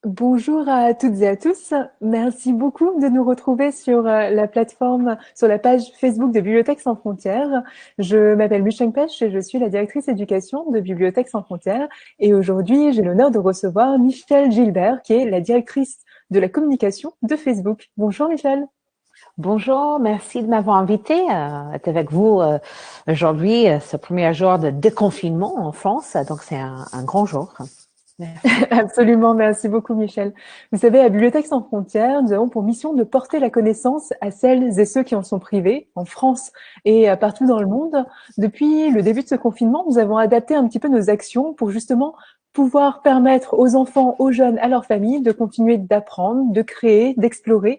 Bonjour à toutes et à tous. Merci beaucoup de nous retrouver sur la plateforme, sur la page Facebook de Bibliothèques sans frontières. Je m'appelle Michèle Pêche et je suis la directrice éducation de Bibliothèques sans frontières. Et aujourd'hui, j'ai l'honneur de recevoir Michèle Gilbert, qui est la directrice de la communication de Facebook. Bonjour Michèle. Bonjour, merci de m'avoir invité à être avec vous aujourd'hui, ce premier jour de déconfinement en France. Donc, c'est un grand jour. Merci. Absolument, merci beaucoup Michel. Vous savez, à Bibliothèques sans frontières, nous avons pour mission de porter la connaissance à celles et ceux qui en sont privés, en France et partout dans le monde. Depuis le début de ce confinement, nous avons adapté un petit peu nos actions pour justement pouvoir permettre aux enfants, aux jeunes, à leurs familles de continuer d'apprendre, de créer, d'explorer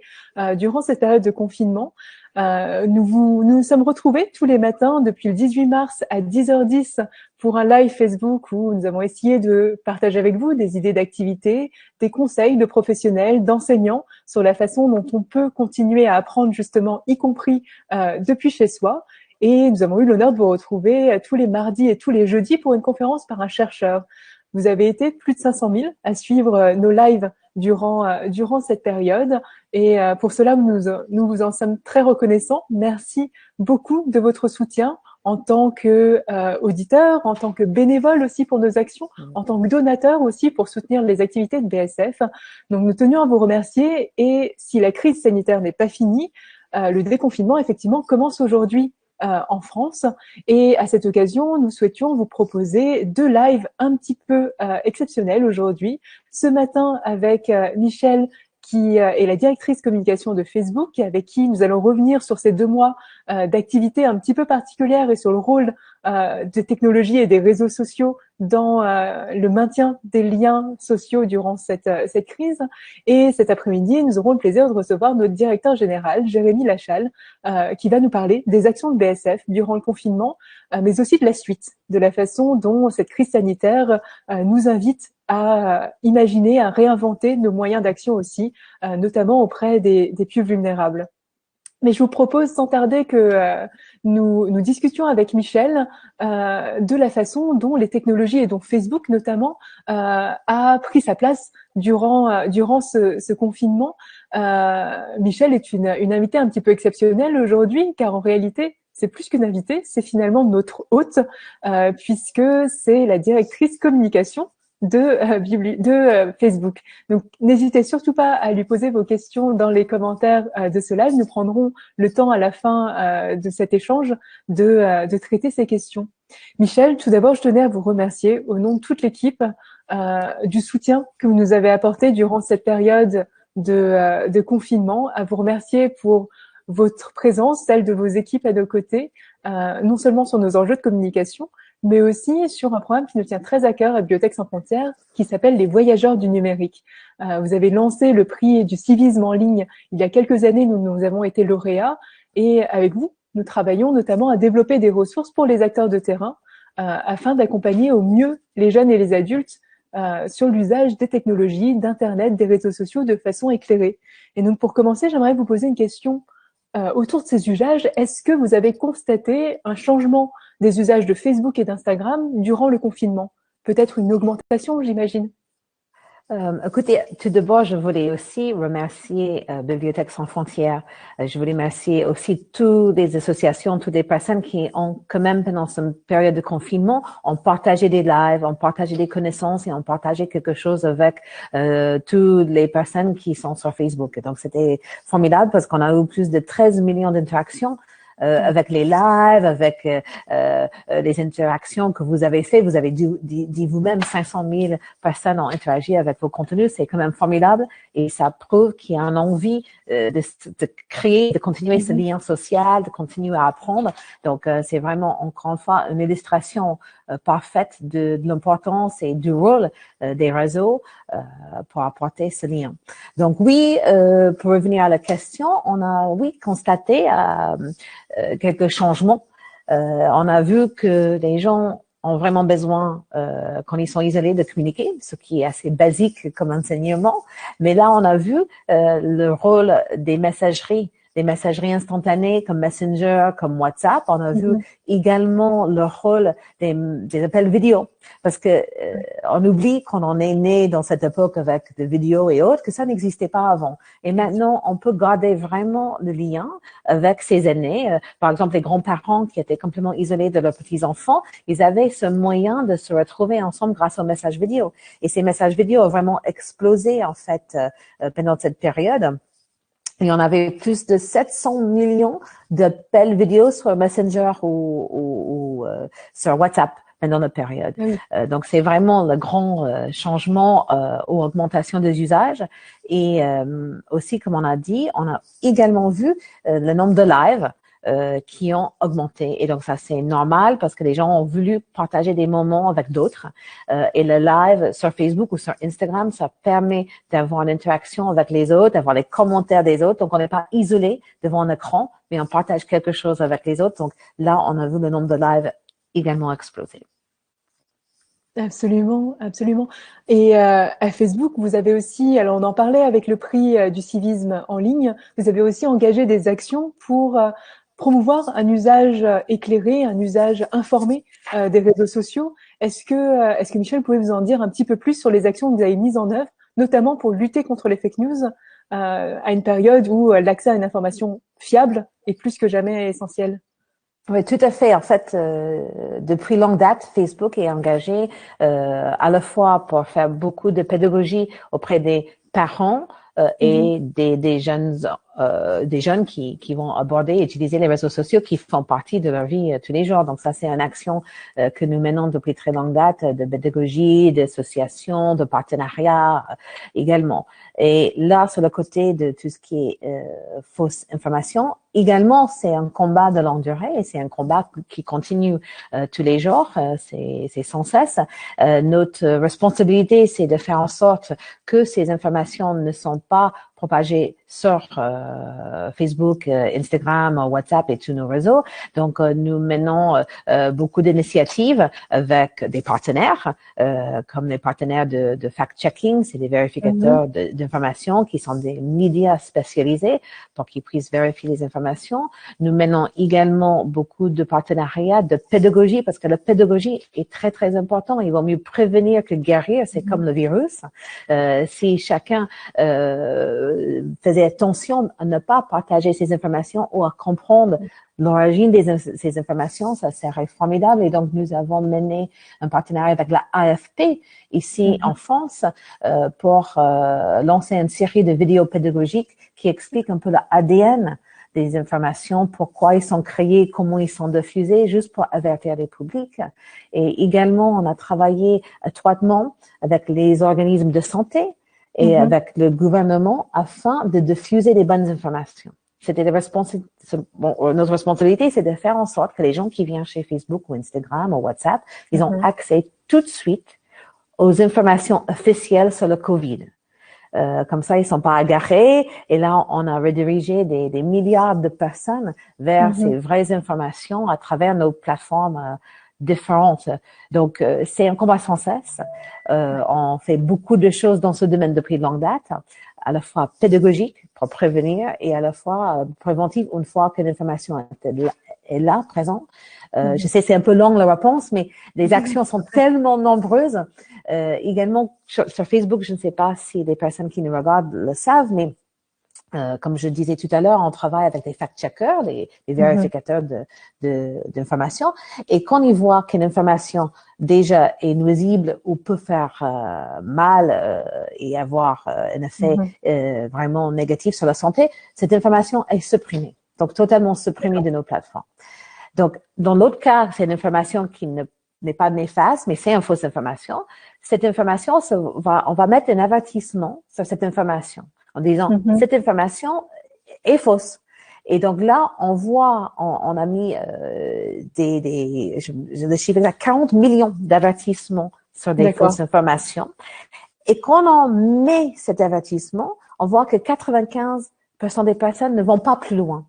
durant cette période de confinement. Nous sommes retrouvés tous les matins depuis le 18 mars à 10h10 pour un live Facebook où nous avons essayé de partager avec vous des idées d'activités, des conseils de professionnels, d'enseignants sur la façon dont on peut continuer à apprendre justement, y compris depuis chez soi. Et nous avons eu l'honneur de vous retrouver tous les mardis et tous les jeudis pour une conférence par un chercheur. Vous avez été plus de 500 000 à suivre nos lives durant cette période. Et pour cela, nous vous en sommes très reconnaissants. Merci beaucoup de votre soutien en tant que auditeur, en tant que bénévole aussi pour nos actions, en tant que donateur aussi pour soutenir les activités de BSF. Donc nous tenions à vous remercier et si la crise sanitaire n'est pas finie, le déconfinement effectivement commence aujourd'hui en France et à cette occasion, nous souhaitions vous proposer deux lives un petit peu exceptionnels aujourd'hui. Ce matin avec Michel qui est la directrice communication de Facebook, avec qui nous allons revenir sur ces 2 mois d'activités un petit peu particulières et sur le rôle des technologies et des réseaux sociaux dans le maintien des liens sociaux durant cette crise. Et cet après-midi, nous aurons le plaisir de recevoir notre directeur général, Jérémy Lachal, qui va nous parler des actions de BSF durant le confinement, mais aussi de la suite, de la façon dont cette crise sanitaire nous invite à imaginer, à réinventer nos moyens d'action aussi, notamment auprès des plus vulnérables. Mais je vous propose sans tarder que nous discutions avec Michel de la façon dont les technologies et dont Facebook notamment a pris sa place durant ce confinement. Michel est une invitée un petit peu exceptionnelle aujourd'hui, car en réalité, c'est plus qu'une invitée, c'est finalement notre hôte, puisque c'est la directrice communication de Facebook. Donc, n'hésitez surtout pas à lui poser vos questions dans les commentaires de ce live. Nous prendrons le temps à la fin de cet échange de traiter ces questions. Michel, tout d'abord, je tenais à vous remercier au nom de toute l'équipe du soutien que vous nous avez apporté durant cette période de confinement, à vous remercier pour votre présence, celle de vos équipes à nos côtés, non seulement sur nos enjeux de communication, mais aussi sur un programme qui nous tient très à cœur à Bibliothèques sans frontières, qui s'appelle les Voyageurs du numérique. Vous avez lancé le prix du civisme en ligne il y a quelques années, nous avons été lauréats, et avec vous, nous travaillons notamment à développer des ressources pour les acteurs de terrain, afin d'accompagner au mieux les jeunes et les adultes sur l'usage des technologies, d'Internet, des réseaux sociaux de façon éclairée. Et donc pour commencer, j'aimerais vous poser une question autour de ces usages. Est-ce que vous avez constaté un changement des usages de Facebook et d'Instagram durant le confinement? Peut-être une augmentation, j'imagine. Écoutez, tout d'abord, je voulais aussi remercier Bibliothèques sans frontières. Je voulais remercier aussi toutes les associations, toutes les personnes qui ont quand même, pendant cette période de confinement, ont partagé des lives, ont partagé des connaissances et ont partagé quelque chose avec toutes les personnes qui sont sur Facebook. Donc, c'était formidable parce qu'on a eu plus de 13 millions d'interactions. Avec les lives, avec les interactions que vous avez fait. Vous avez dit vous-même 500 000 personnes ont interagi avec vos contenus. C'est quand même formidable et ça prouve qu'il y a une envie de créer, de continuer ce lien social, de continuer à apprendre. Donc, c'est vraiment, encore une fois, une illustration parfaite de l'importance et du rôle des réseaux pour apporter ce lien. Donc, oui, pour revenir à la question, on a, oui, constaté quelques changements. On a vu que les gens ont vraiment besoin, quand ils sont isolés, de communiquer, ce qui est assez basique comme enseignement. Mais là, on a vu le rôle des messageries des messageries instantanées comme Messenger, comme WhatsApp. On a vu également le rôle des appels vidéo. Parce que on oublie quand on est né dans cette époque avec des vidéos et autres que ça n'existait pas avant. Et maintenant, on peut garder vraiment le lien avec ses aînés. Par exemple, les grands-parents qui étaient complètement isolés de leurs petits-enfants, ils avaient ce moyen de se retrouver ensemble grâce aux messages vidéo. Et ces messages vidéo ont vraiment explosé, en fait, pendant cette période. Et on avait plus de 700 millions d'appels vidéo sur Messenger ou sur WhatsApp pendant la période. Donc, c'est vraiment le grand changement ou augmentation des usages. Et aussi, comme on a dit, on a également vu le nombre de lives qui ont augmenté. Et donc, ça, c'est normal parce que les gens ont voulu partager des moments avec d'autres. Et le live sur Facebook ou sur Instagram, ça permet d'avoir une interaction avec les autres, d'avoir les commentaires des autres. Donc, on n'est pas isolé devant un écran, mais on partage quelque chose avec les autres. Donc, là, on a vu le nombre de lives également exploser. Absolument, absolument. Et à Facebook, vous avez aussi, alors on en parlait avec le prix du civisme en ligne, vous avez aussi engagé des actions pour promouvoir un usage éclairé, un usage informé des réseaux sociaux. Est-ce que Michel, vous pouvez vous en dire un petit peu plus sur les actions que vous avez mises en œuvre, notamment pour lutter contre les fake news à une période où l'accès à une information fiable est plus que jamais essentiel? Oui, tout à fait. En fait, depuis longue date, Facebook est engagé à la fois pour faire beaucoup de pédagogie auprès des parents et des jeunes qui vont aborder et utiliser les réseaux sociaux qui font partie de leur vie tous les jours. Donc ça, c'est une action que nous menons depuis très longue date de pédagogie, d'association, de partenariat également. Et là, sur le côté de tout ce qui est fausse information, également, c'est un combat de longue durée et c'est un combat qui continue tous les jours. C'est sans cesse. Notre responsabilité, c'est de faire en sorte que ces informations ne sont pas propagées sur Facebook, Instagram, WhatsApp et tous nos réseaux. Donc, nous menons beaucoup d'initiatives avec des partenaires, comme les partenaires de fact-checking, c'est des vérificateurs d'informations qui sont des médias spécialisés pour qu'ils puissent vérifier les informations. Nous menons également beaucoup de partenariats de pédagogie parce que la pédagogie est très, très important. Il vaut mieux prévenir que guérir. C'est comme le virus. Si chacun faisait attention à ne pas partager ces informations ou à comprendre l'origine de ces informations, ça serait formidable. Et donc, nous avons mené un partenariat avec la AFP ici en France pour lancer une série de vidéos pédagogiques qui expliquent un peu l'ADN des informations, pourquoi ils sont créés, comment ils sont diffusés, juste pour avertir les publics. Et également, on a travaillé étroitement avec les organismes de santé et avec le gouvernement afin de diffuser les bonnes informations. C'était notre responsabilité, c'est de faire en sorte que les gens qui viennent chez Facebook ou Instagram ou WhatsApp, ils ont accès tout de suite aux informations officielles sur le COVID. Comme ça, ils sont pas agarrés. Et là, on a redirigé des milliards de personnes vers ces vraies informations à travers nos plateformes différentes. Donc, c'est un combat sans cesse. On fait beaucoup de choses dans ce domaine depuis longue date, à la fois pédagogique pour prévenir et à la fois préventive une fois que l'information est là, présente. Je sais, c'est un peu long la réponse, mais les actions sont tellement nombreuses. Également, sur Facebook, je ne sais pas si les personnes qui nous regardent le savent, mais comme je disais tout à l'heure, on travaille avec des fact-checkers, les vérificateurs d'informations. Et quand ils voient qu'une information déjà est nuisible ou peut faire mal et avoir un effet vraiment négatif sur la santé, cette information est supprimée. Donc, totalement supprimée de nos plateformes. Donc, dans l'autre cas, c'est une information qui n'est pas néfaste, mais c'est une fausse information. Cette information, on va mettre un avertissement sur cette information en disant cette information est fausse. Et donc là, on voit, on a mis je chiffre à 40 millions d'avertissements sur des fausses informations. Et quand on met cet avertissement, on voit que 95% des personnes ne vont pas plus loin.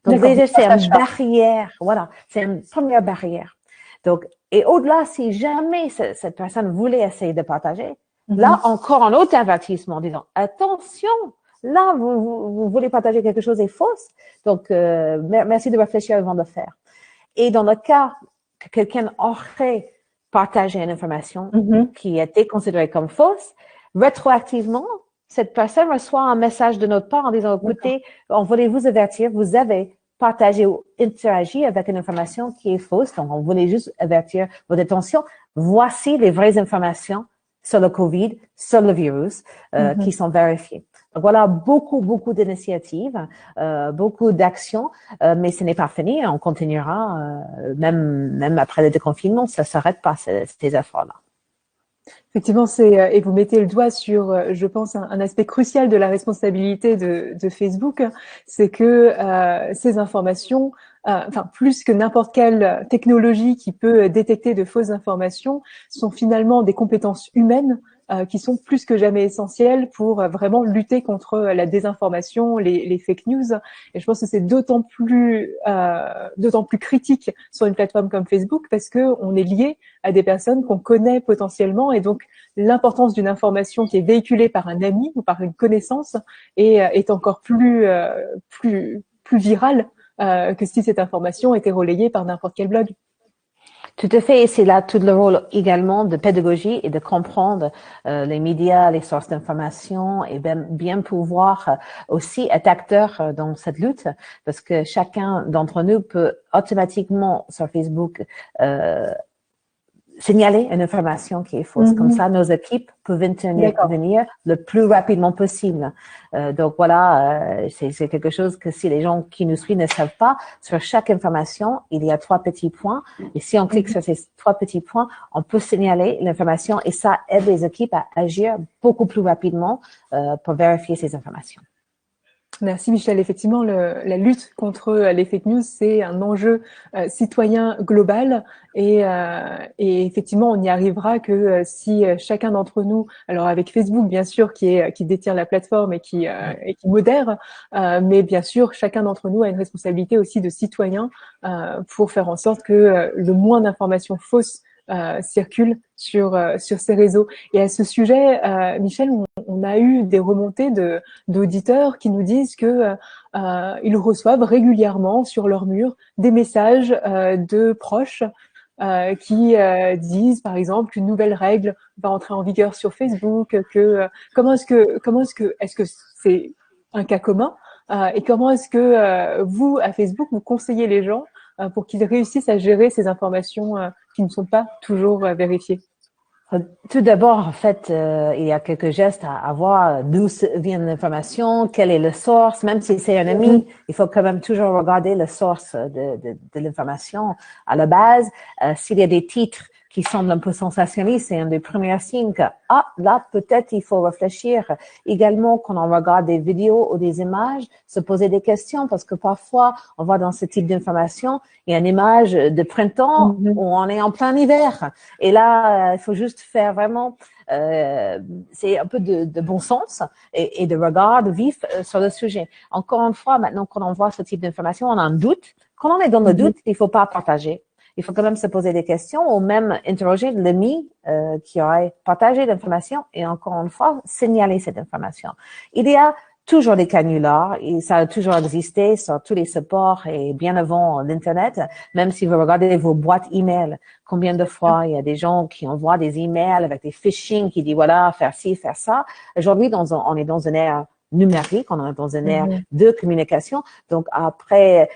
Donc déjà, c'est une barrière. Voilà, c'est une première barrière. Donc, et au-delà, si jamais cette personne voulait essayer de partager, là, encore un autre avertissement en disant, attention, Là, vous voulez partager quelque chose est fausse. Donc, merci de réfléchir avant de le faire. Et dans le cas que quelqu'un aurait partagé une information qui a été considérée comme fausse, rétroactivement, cette personne reçoit un message de notre part en disant, écoutez, on voulait vous avertir, vous avez partagé ou interagi avec une information qui est fausse. Donc, on voulait juste avertir votre attention. Voici les vraies informations sur le COVID, sur le virus, qui sont vérifiées. Donc, voilà, beaucoup d'initiatives, beaucoup d'actions, mais ce n'est pas fini. On continuera, même après le déconfinement, ça s'arrête pas, ces efforts-là. Effectivement, et vous mettez le doigt sur, je pense, un aspect crucial de la responsabilité de Facebook, c'est que ces informations, enfin plus que n'importe quelle technologie qui peut détecter de fausses informations, sont finalement des compétences humaines qui sont plus que jamais essentielles pour vraiment lutter contre la désinformation, les fake news. Et je pense que c'est d'autant plus critique sur une plateforme comme Facebook parce que on est lié à des personnes qu'on connaît potentiellement, et donc l'importance d'une information qui est véhiculée par un ami ou par une connaissance est encore plus virale que si cette information était relayée par n'importe quel blog. Tout à fait, et c'est là tout le rôle également de pédagogie et de comprendre les médias, les sources d'information, et bien pouvoir aussi être acteur dans cette lutte, parce que chacun d'entre nous peut automatiquement sur Facebook signaler une information qui est fausse. Comme ça, nos équipes peuvent intervenir le plus rapidement possible. Donc voilà, c'est quelque chose que si les gens qui nous suivent ne savent pas, sur chaque information, il y a 3 petits points. Et si on clique sur ces 3 petits points, on peut signaler l'information, et ça aide les équipes à agir beaucoup plus rapidement pour vérifier ces informations. Merci Michel. Effectivement, la lutte contre les fake news, c'est un enjeu citoyen global, et effectivement, on n'y arrivera que si chacun d'entre nous, alors avec Facebook bien sûr qui détient la plateforme et qui modère, mais bien sûr chacun d'entre nous a une responsabilité aussi de citoyen pour faire en sorte que le moins d'informations fausses circulent sur ces réseaux. Et à ce sujet, Michel, on a eu des remontées d'auditeurs qui nous disent que ils reçoivent régulièrement sur leur mur des messages de proches qui disent par exemple qu'une nouvelle règle va entrer en vigueur sur Facebook, que est-ce que c'est un cas commun, et comment est-ce que vous à Facebook vous conseillez les gens pour qu'ils réussissent à gérer ces informations qui ne sont pas toujours vérifiées? Tout d'abord, en fait, il y a quelques gestes à voir d'où vient l'information, quelle est la source, même si c'est un ami, il faut quand même toujours regarder la source de l'information à la base. S'il y a des titres qui semblent un peu sensationnalistes, c'est un des premiers signes que, là, peut-être il faut réfléchir. Également, quand on regarde des vidéos ou des images, se poser des questions, parce que parfois, on voit dans ce type d'information, il y a une image de printemps où on est en plein hiver. Et là, il faut juste faire vraiment, c'est un peu de bon sens et de regard vif sur le sujet. Encore une fois, maintenant, quand on voit ce type d'information, on a un doute. Quand on est dans le doute, il faut pas partager. Il faut quand même se poser des questions ou même interroger l'ami qui aurait partagé l'information et encore une fois, signaler cette information. Il y a toujours des canulars, et ça a toujours existé sur tous les supports et bien avant l'Internet. Même si vous regardez vos boîtes email, combien de fois il y a des gens qui envoient des emails avec des phishing qui disent voilà, faire ci, faire ça. Aujourd'hui, on est dans une ère numérique, on est dans une ère de communication. Donc après,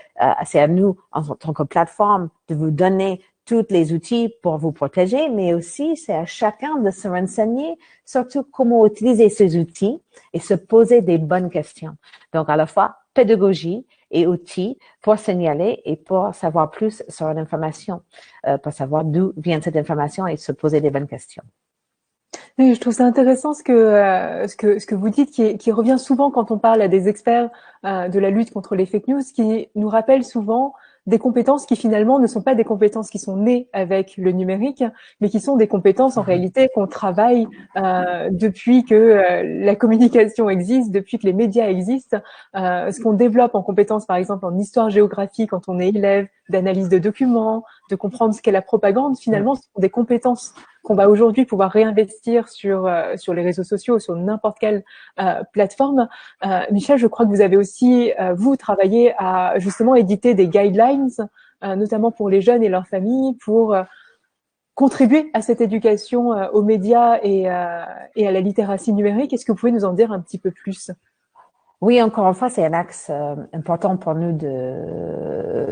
c'est à nous, en tant que plateforme, de vous donner tous les outils pour vous protéger, mais aussi c'est à chacun de se renseigner, surtout comment utiliser ces outils et se poser des bonnes questions. Donc à la fois pédagogie et outils pour signaler et pour savoir plus sur l'information, pour savoir d'où vient cette information et se poser des bonnes questions. Oui, je trouve ça intéressant ce que vous dites, qui revient souvent quand on parle à des experts de la lutte contre les fake news, qui nous rappellent souvent des compétences qui finalement ne sont pas des compétences qui sont nées avec le numérique, mais qui sont des compétences en réalité qu'on travaille depuis que la communication existe, depuis que les médias existent. Ce qu'on développe en compétences, par exemple en histoire-géographie quand on est élève, d'analyse de documents, de comprendre ce qu'est la propagande. Finalement, ce sont des compétences qu'on va aujourd'hui pouvoir réinvestir sur les réseaux sociaux, sur n'importe quelle plateforme. Michel, je crois que vous avez aussi, vous, travaillé à justement éditer des guidelines, notamment pour les jeunes et leurs familles, pour contribuer à cette éducation aux médias et à la littératie numérique. Est-ce que vous pouvez nous en dire un petit peu plus? Oui, encore une fois, c'est un axe important pour nous de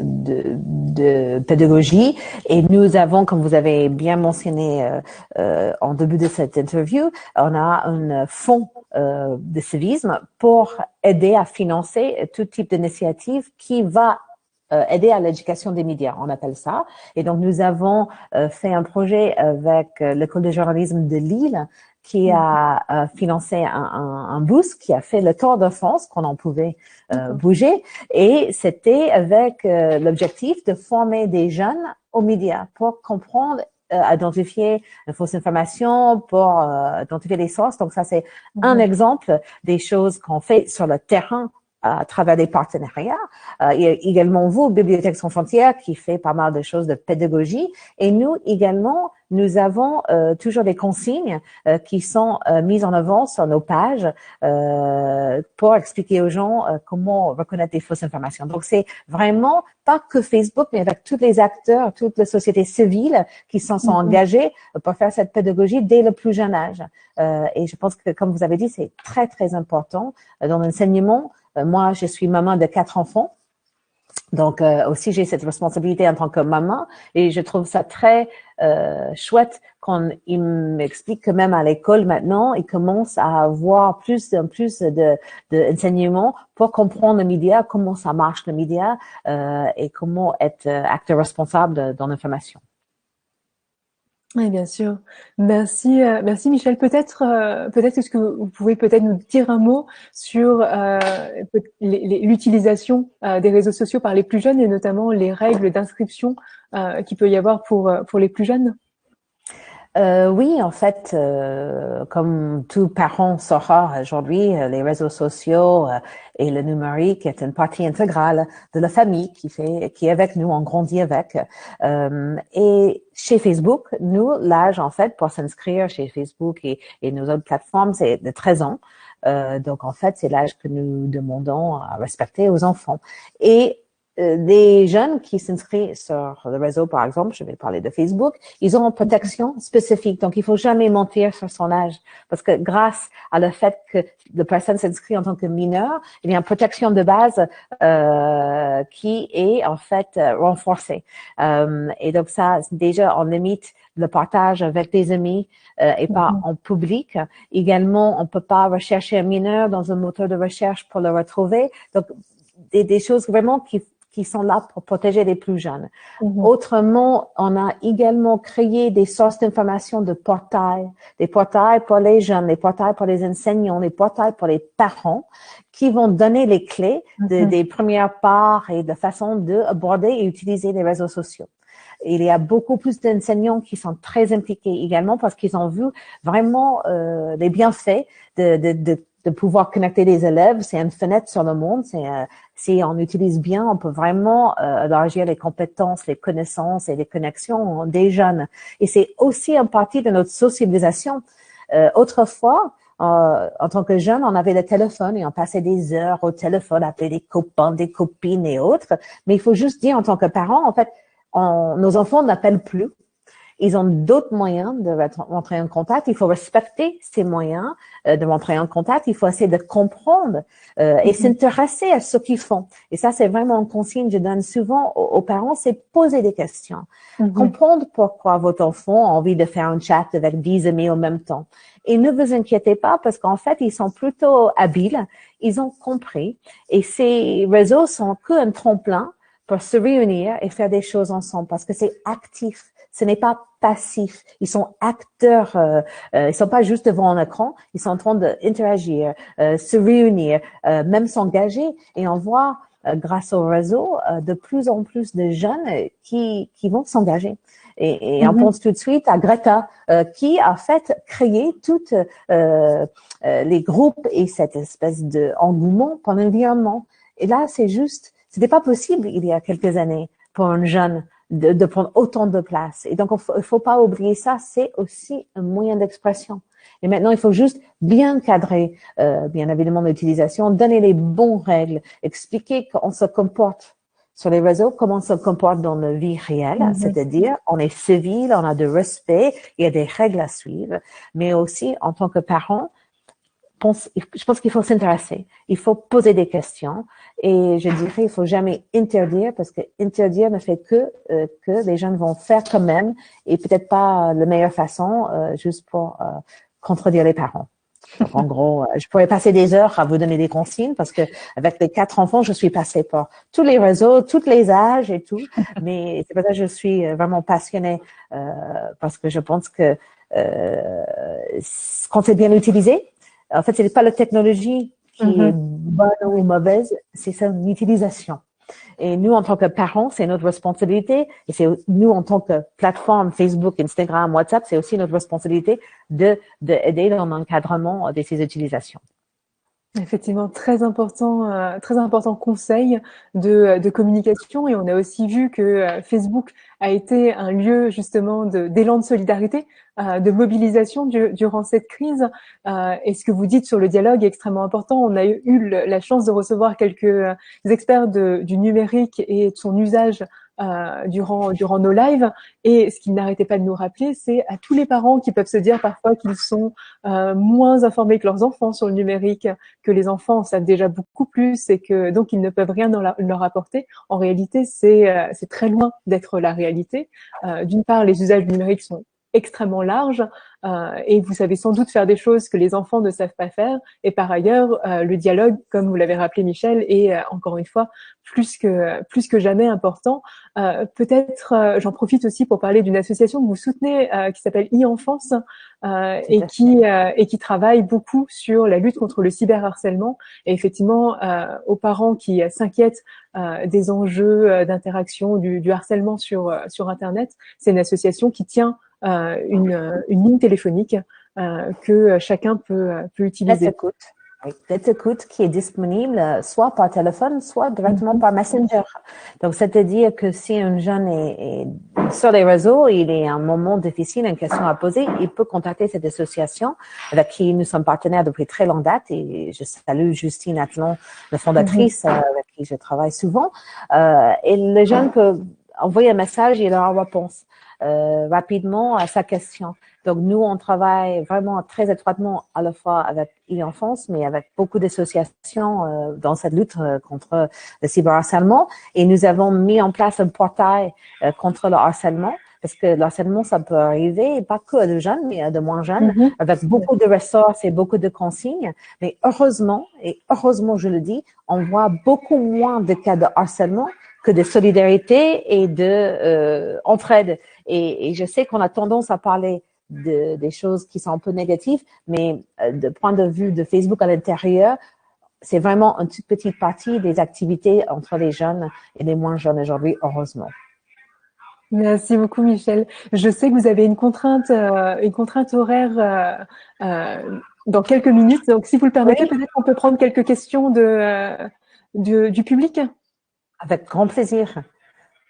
pédagogie. Et nous avons, comme vous avez bien mentionné en début de cette interview, on a un fonds de civisme pour aider à financer tout type d'initiative qui va aider à l'éducation des médias, on appelle ça. Et donc, nous avons fait un projet avec l'École de journalisme de Lille qui a financé un bus qui a fait le tour de France qu'on en pouvait bouger. Et c'était avec l'objectif de former des jeunes aux médias pour comprendre, identifier une fausse information, pour identifier les sources. Donc ça, c'est un exemple des choses qu'on fait sur le terrain à travers des partenariats. Il y a également vous, Bibliothèques sans frontières, qui fait pas mal de choses de pédagogie. Et nous également, nous avons toujours des consignes qui sont mises en avant sur nos pages pour expliquer aux gens comment reconnaître des fausses informations. Donc, c'est vraiment pas que Facebook, mais avec tous les acteurs, toute la société civile qui sont engagés pour faire cette pédagogie dès le plus jeune âge. Et je pense que, comme vous avez dit, c'est très, très important dans l'enseignement. Moi, je suis maman de 4 enfants. Donc, aussi, j'ai cette responsabilité en tant que maman et je trouve ça très chouette quand il m'explique que même à l'école maintenant, il commence à avoir plus en plus d'enseignements pour comprendre le média, comment ça marche le média et comment être acteur responsable dans l'information. Oui, bien sûr. Merci, merci Michel. Peut-être est-ce que vous pouvez peut-être nous dire un mot sur l'utilisation des réseaux sociaux par les plus jeunes et notamment les règles d'inscription qu'il peut y avoir pour les plus jeunes? Oui, en fait, comme tout parent saura aujourd'hui, les réseaux sociaux et le numérique est une partie intégrale de la famille qui est avec nous, on grandit avec. Et chez Facebook, nous, l'âge en fait pour s'inscrire chez Facebook et nos autres plateformes, c'est de 13 ans. Donc en fait, c'est l'âge que nous demandons à respecter aux enfants. Et des jeunes qui s'inscrivent sur le réseau, par exemple, je vais parler de Facebook, ils ont une protection spécifique. Donc, il faut jamais mentir sur son âge. Parce que grâce à le fait que la personne s'inscrit en tant que mineur, il y a une protection de base qui est en fait renforcée. Et donc, ça, déjà, on limite le partage avec des amis et pas en public. Également, on peut pas rechercher un mineur dans un moteur de recherche pour le retrouver. Donc, des choses vraiment qui sont là pour protéger les plus jeunes. Autrement, on a également créé des sources d'information de portails, des portails pour les jeunes, des portails pour les enseignants, des portails pour les parents qui vont donner les clés des premières parts et de façon d'aborder et utiliser les réseaux sociaux. Il y a beaucoup plus d'enseignants qui sont très impliqués également parce qu'ils ont vu vraiment les bienfaits de pouvoir connecter les élèves. C'est une fenêtre sur le monde. Si on utilise bien, on peut vraiment élargir les compétences, les connaissances et les connexions des jeunes. Et c'est aussi une partie de notre socialisation. Autrefois, en tant que jeune, on avait le téléphone et on passait des heures au téléphone, appeler des copains, des copines et autres. Mais il faut juste dire en tant que parent, en fait, nos enfants n'appellent plus. Ils ont d'autres moyens de rentrer en contact. Il faut respecter ces moyens de rentrer en contact. Il faut essayer de comprendre et s'intéresser à ce qu'ils font. Et ça, c'est vraiment une consigne que je donne souvent aux parents, c'est poser des questions. Comprendre pourquoi votre enfant a envie de faire un chat avec 10 amis en même temps. Et ne vous inquiétez pas parce qu'en fait, ils sont plutôt habiles. Ils ont compris. Et ces réseaux sont qu'un tremplin pour se réunir et faire des choses ensemble parce que c'est actif. Ce n'est pas passif. Ils sont acteurs. Ils sont pas juste devant un écran. Ils sont en train d'interagir, se réunir, même s'engager. Et on voit, grâce au réseau, de plus en plus de jeunes qui vont s'engager. Et on pense tout de suite à Greta, qui a fait créer toutes les groupes et cette espèce d'engouement pour l'environnement. Et là, c'est juste, c'était pas possible il y a quelques années. pour un jeune de prendre autant de place. Et donc, il faut pas oublier ça, c'est aussi un moyen d'expression. Et maintenant, il faut juste bien cadrer, bien évidemment, l'utilisation, donner les bonnes règles, expliquer comment on se comporte sur les réseaux, comment on se comporte dans la vie réelle, c'est-à-dire on est civil, on a du respect, il y a des règles à suivre, mais aussi en tant que parent, je pense qu'il faut s'intéresser, il faut poser des questions et je dirais il faut jamais interdire parce que interdire ne fait que les jeunes vont faire quand même et peut-être pas la meilleure façon juste pour contredire les parents. Donc, en gros, je pourrais passer des heures à vous donner des consignes parce que avec les 4 enfants, je suis passée par tous les réseaux, tous les âges et tout. Mais c'est pour ça que je suis vraiment passionnée parce que je pense que quand c'est bien utilisé, en fait, ce n'est pas la technologie qui est bonne ou mauvaise, c'est son utilisation. Et nous, en tant que parents, c'est notre responsabilité. Et c'est nous, en tant que plateforme Facebook, Instagram, WhatsApp, c'est aussi notre responsabilité d'aider dans l'encadrement de ces utilisations. Effectivement, très important conseil de communication. Et on a aussi vu que Facebook a été un lieu justement d'élan de solidarité, de mobilisation durant cette crise. Et ce que vous dites sur le dialogue est extrêmement important. On a eu la chance de recevoir quelques experts du numérique et de son usage durant nos lives. Et ce qu'ils n'arrêtaient pas de nous rappeler, c'est à tous les parents qui peuvent se dire parfois qu'ils sont moins informés que leurs enfants sur le numérique, que les enfants en savent déjà beaucoup plus et que donc ils ne peuvent rien leur apporter. En réalité, c'est très loin d'être la réalité. D'une part, les usages numériques sont extrêmement larges et vous savez sans doute faire des choses que les enfants ne savent pas faire. Et par ailleurs, le dialogue, comme vous l'avez rappelé Michel, est encore une fois plus que jamais important. Peut-être, j'en profite aussi pour parler d'une association que vous soutenez qui s'appelle e-Enfance et qui travaille beaucoup sur la lutte contre le cyberharcèlement. Et effectivement, aux parents qui s'inquiètent des enjeux d'interaction, du harcèlement sur Internet, c'est une association qui tient une ligne téléphonique que chacun peut utiliser. Let's Écoute qui est disponible soit par téléphone, soit directement par Messenger. Donc, c'est-à-dire que si un jeune est sur les réseaux, il est à un moment difficile, une question à poser, il peut contacter cette association avec qui nous sommes partenaires depuis très longue date et je salue Justine Athlon, la fondatrice avec qui je travaille souvent. Et le jeune peut envoyer un message et il aura une réponse rapidement à sa question. Donc, nous, on travaille vraiment très étroitement à la fois avec e-Enfance, mais avec beaucoup d'associations dans cette lutte contre le cyberharcèlement. Et nous avons mis en place un portail contre le harcèlement, parce que le harcèlement, ça peut arriver, pas que à de jeunes, mais à de moins jeunes, avec beaucoup de ressources et beaucoup de consignes. Mais heureusement, je le dis, on voit beaucoup moins de cas de harcèlement que de solidarité et de entraide. Et je sais qu'on a tendance à parler des choses qui sont un peu négatives, mais de point de vue de Facebook à l'intérieur, c'est vraiment une toute petite partie des activités entre les jeunes et les moins jeunes aujourd'hui, heureusement. Merci beaucoup, Michel. Je sais que vous avez une contrainte horaire dans quelques minutes. Donc, si vous le permettez, peut-être qu'on peut prendre quelques questions du public. Avec grand plaisir.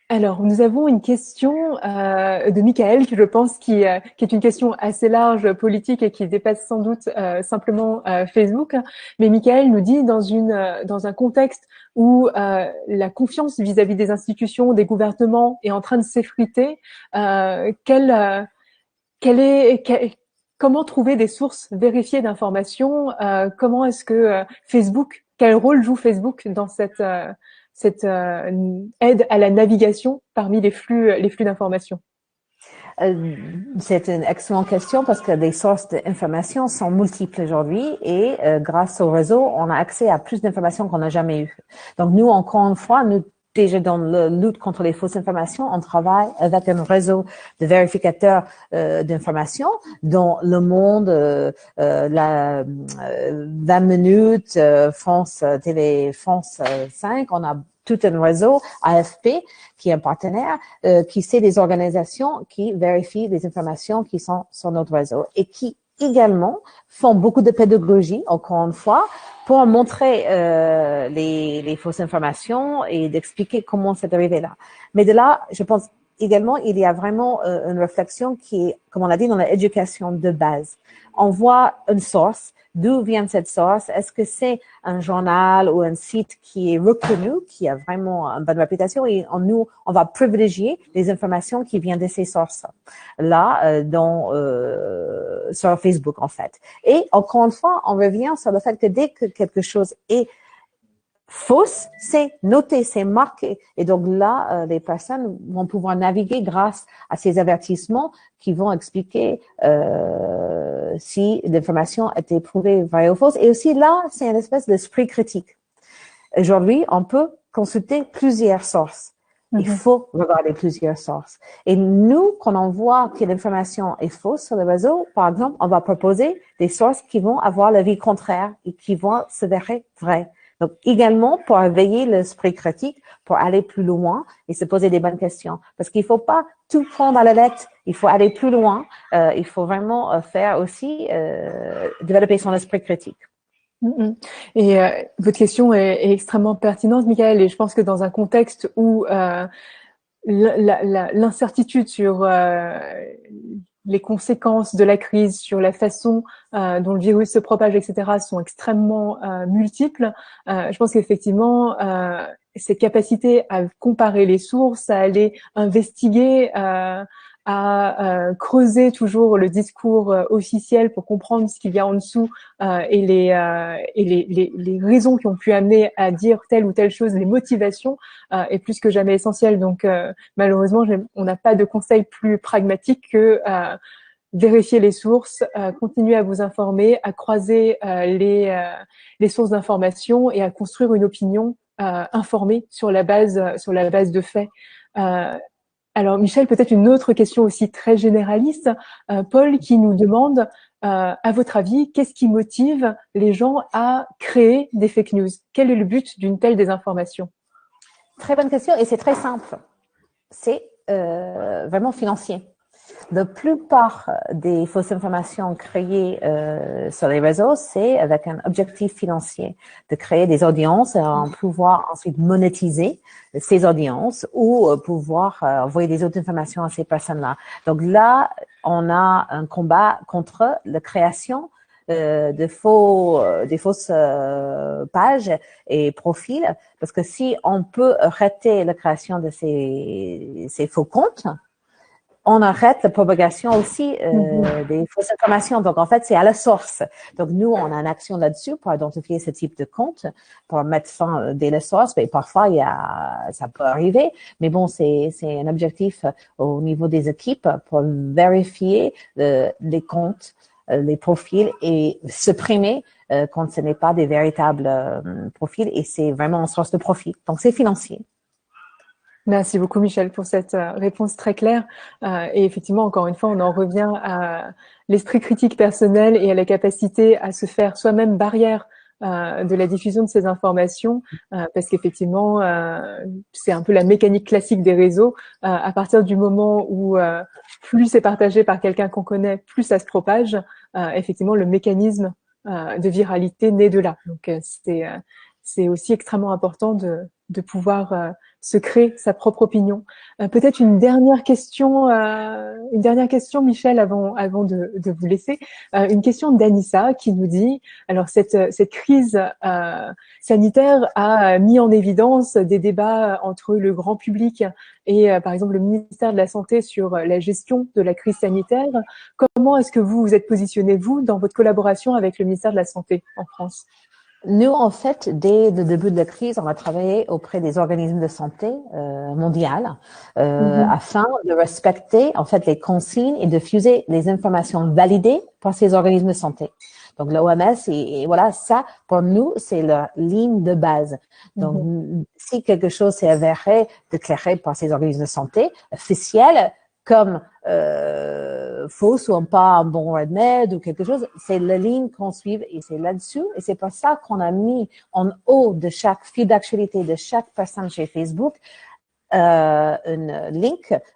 Alors, nous avons une question de Michael, qui je pense qui est une question assez large, politique, et qui dépasse sans doute simplement Facebook. Mais Michael nous dit, dans un contexte où la confiance vis-à-vis des institutions, des gouvernements est en train de s'effriter, comment trouver des sources vérifiées d'informations? Comment est-ce que quel rôle joue Facebook dans cette aide à la navigation parmi les flux d'informations? C'est une excellente question parce que les sources d'informations sont multiples aujourd'hui et grâce au réseau, on a accès à plus d'informations qu'on n'a jamais eues. Donc nous, encore une fois, nous déjà dans la lutte contre les fausses informations, on travaille avec un réseau de vérificateurs d'informations dont Le Monde, 20 minutes, France Télé, France 5, on a tout un réseau, AFP, qui est un partenaire, qui c'est des organisations qui vérifient les informations qui sont sur notre réseau et qui également font beaucoup de pédagogie, encore une fois, pour montrer les fausses informations et d'expliquer comment c'est arrivé là. Mais de là, je pense également, il y a vraiment une réflexion qui est, comme on l'a dit, dans l'éducation de base. On voit une source. D'où vient cette source? Est-ce que c'est un journal ou un site qui est reconnu, qui a vraiment une bonne réputation? Et on va privilégier les informations qui viennent de ces sources-là, sur Facebook, en fait. Et encore une fois, on revient sur le fait que dès que quelque chose est fausse, c'est noté, c'est marqué. Et donc là, les personnes vont pouvoir naviguer grâce à ces avertissements qui vont expliquer si l'information a été prouvée vraie ou fausse. Et aussi là, c'est une espèce d'esprit critique. Aujourd'hui, on peut consulter plusieurs sources. Il faut regarder plusieurs sources. Et nous, quand on voit que l'information est fausse sur le réseau, par exemple, on va proposer des sources qui vont avoir l'avis contraire et qui vont s'avérer vraies. Donc, également, pour éveiller l'esprit critique, pour aller plus loin et se poser des bonnes questions. Parce qu'il faut pas tout prendre à la lettre. Il faut aller plus loin. Il faut vraiment faire aussi, développer son esprit critique. Et votre question est extrêmement pertinente, Michael, et je pense que dans un contexte où l'incertitude sur les conséquences de la crise, sur la façon dont le virus se propage, etc., sont extrêmement multiples. Je pense qu'effectivement, cette capacité à comparer les sources, à aller investiguer, à creuser toujours le discours officiel pour comprendre ce qu'il y a en dessous et les raisons qui ont pu amener à dire telle ou telle chose, les motivations, est plus que jamais essentiel. Donc, malheureusement, on n'a pas de conseil plus pragmatique que vérifier les sources, continuer à vous informer, à croiser les sources d'information et à construire une opinion informée sur la base de faits. Alors, Michel, peut-être une autre question aussi très généraliste. Paul qui nous demande, à votre avis, qu'est-ce qui motive les gens à créer des fake news? Quel est le but d'une telle désinformation? Très bonne question et c'est très simple. C'est vraiment financier. La plupart des fausses informations créées sur les réseaux, c'est avec un objectif financier, de créer des audiences et pouvoir ensuite monétiser ces audiences ou pouvoir envoyer des autres informations à ces personnes-là. Donc là, on a un combat contre la création des fausses pages et profils, parce que si on peut arrêter la création de ces faux comptes, on arrête la propagation aussi des fausses informations. Donc, en fait, c'est à la source. Donc, nous, on a une action là-dessus pour identifier ce type de compte, pour mettre fin dès la source. Mais parfois, ça peut arriver. Mais bon, c'est un objectif au niveau des équipes pour vérifier les comptes, les profils et supprimer quand ce n'est pas des véritables profils. Et c'est vraiment une source de profit. Donc, c'est financier. Merci beaucoup, Michel, pour cette réponse très claire. Et effectivement, encore une fois, on en revient à l'esprit critique personnel et à la capacité à se faire soi-même barrière de la diffusion de ces informations, parce qu'effectivement, c'est un peu la mécanique classique des réseaux. À partir du moment où plus c'est partagé par quelqu'un qu'on connaît, plus ça se propage. Effectivement, le mécanisme de viralité naît de là. Donc, c'est aussi extrêmement important de pouvoir se créer sa propre opinion. Peut-être une dernière question, Michel, avant de vous laisser. Une question d'Anissa qui nous dit, alors cette crise sanitaire a mis en évidence des débats entre le grand public et par exemple le ministère de la Santé sur la gestion de la crise sanitaire. Comment est-ce que vous vous êtes positionné, vous, dans votre collaboration avec le ministère de la Santé en France? Nous, en fait, dès le début de la crise, on a travaillé auprès des organismes de santé mondiales afin de respecter en fait les consignes et de diffuser les informations validées par ces organismes de santé. Donc l'OMS et voilà, ça pour nous c'est la ligne de base. Donc si quelque chose s'est avéré déclaré par ces organismes de santé officiels comme fausse ou pas un bon remède ou quelque chose, c'est la ligne qu'on suit et c'est là-dessus. Et c'est pour ça qu'on a mis en haut de chaque fil d'actualité de chaque personne chez Facebook un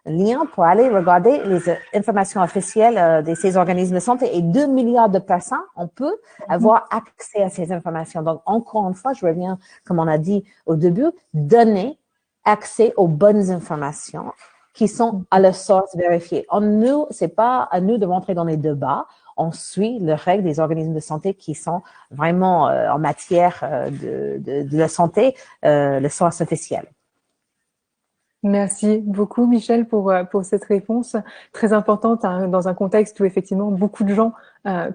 lien pour aller regarder les informations officielles de ces organismes de santé. Et 2 milliards de personnes, on peut avoir accès à ces informations. Donc, encore une fois, je reviens, comme on a dit au début, donner accès aux bonnes informations qui sont à leur source vérifiée. Nous, c'est pas à nous de rentrer dans les débats. On suit les règles des organismes de santé qui sont vraiment en matière de la santé, le source officiel. Merci beaucoup, Michel, pour cette réponse très importante hein, dans un contexte où effectivement beaucoup de gens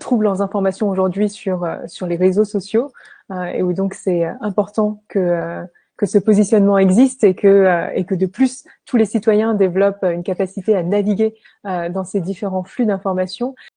trouvent leurs informations aujourd'hui sur les réseaux sociaux et où donc c'est important que ce positionnement existe et que de plus tous les citoyens développent une capacité à naviguer dans ces différents flux d'informations.